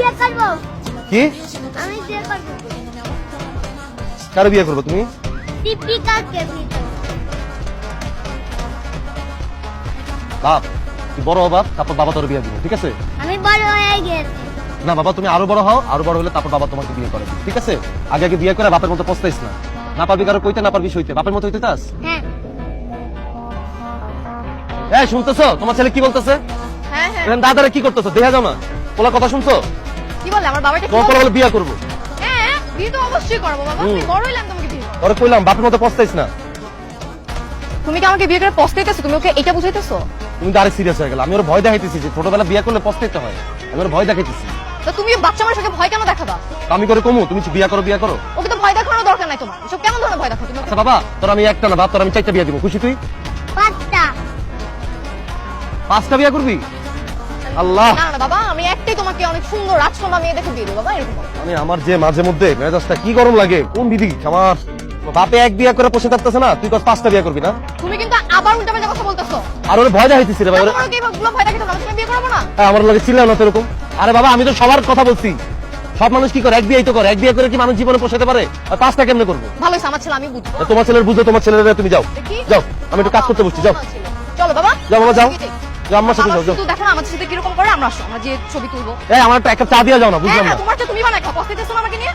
বিয়ে করব। কি? আমি বিয়ে করব। কার বিয়ে করবে তুমি? দীপিকাকে বিয়ে করব। বাপ, তুই বড় হ বাপ, তারপর বাবা তোর বিয়ে দিবে, ঠিক আছে? আমি বড় হয়ে গেছি। না বাবা, তুমি আরো বড় হও, আরো বড় হলে তারপর বাবা তোমাকে বিয়ে করে, ঠিক আছে? আগে আগে বিয়ে করে বাপের মতো পস্তাইস না। না পারবি কারো কইতে, না পারবি সইতে, বাপের মতো হইতে চাস? হ্যাঁ এই শুনতেছো তোমার ছেলে কি বলতেছে? হ্যাঁ হ্যাঁ এখন দাদারে কি করতেছো দেখা যাও না? পোলা কথা শুনছো? কি বলে আমার বাবাটা? তোমার পোলা বলে বিয়ে করবো। হ্যাঁ বিয়ে তো অবশ্যই করবো বাবা, তুমি বড় হইলাম তোমাকে বিয়ে করবো। তোরে কইলাম বাপের মতো পস্তাইস না। তুমি কি আমাকে বিয়ে করে পস্তাইতেছো? তুমি ওকে এটা বুঝাইতেছো? তুমি তো আরে সিরিয়াস হয়ে গেল। আমি ওর ভয় দেখাইতেছি যে ছোটবেলা বিয়ে করলে পস্তাইতে হয়, আমি ওর ভয় দেখাইতেছি। তো তুমি বাচ্চা মানুষকে ভয় কেন দেখাবা? তো আমি করে কমু তুমি বিয়ে করো বিয়ে করো। ওকে তো ভয় দেখানোর দরকার নাই তোমার। এসব কেমন ধরনের ভয় দেখাও তুমি ওকে? আচ্ছা বাবা, তোর আমি একটা না বাপ, তোর আমি 4টা বিয়ে দিব, খুশি তুই? 5টা। 5টা বিয়ে করবি? আল্লাহ, না না বাবা, আমি একটাই তোমাকে অনেক সুন্দর রাজকন্যা মেয়ে দেখে বিয়ে দেবো বাবা, এরকম বলো। আমি আমার যে মাঝে মধ্যে মেজাজটা কি গরম লাগে, কোন বিধি আমার বাপে এক বিয়ে করে বসে থাকতেছে না, তুই কত 5টা বিয়ে করবি না? তুমি কিন্তু আবার উল্টা পাল্টা কথা বলতেছো। আর ওরে ভয় দেখাইতেছি রে ভাই, ওরে তোমার কি এগুলো ভয় দেখাইতো না? তুমি বিয়ে করবো না? হ্যাঁ, আমার লাগে চিল্লাও না তো এরকম। আরে বাবা, আমি তো সবার কথা বলছি। সব মানুষ কি করে, এক বিয়েই তো করে, এক বিয়ে করে কি মানুষ জীবনে পোষাতে পারে? আর 5টা কেমনে করবো? ভালো হয়েছে, আমার ছেলে আমি বুঝবো। তা তোমার ছেলের বুঝো, তোমার ছেলেরা তুমি যাও দেখি। যাও, আমি একটু কাজ করতে বসছি, যাও চলো বাবা, যাও বাবা, যাও এটাই। যাও আম্মার সাথে বাবা, যাও, যাও। শুধু দেখো না আমাদের সাথে কিরকম করে, আমরা আসো, আমরা যে ছবি তুলবো। এই আমার একটা চা দিয়ে যাও না, হ্যাঁ বুঝলাম হ্যাঁ, না। তোমার তো তুমি বানাই খাও, পস্তাইতেছো না আমাকে নিয়ে?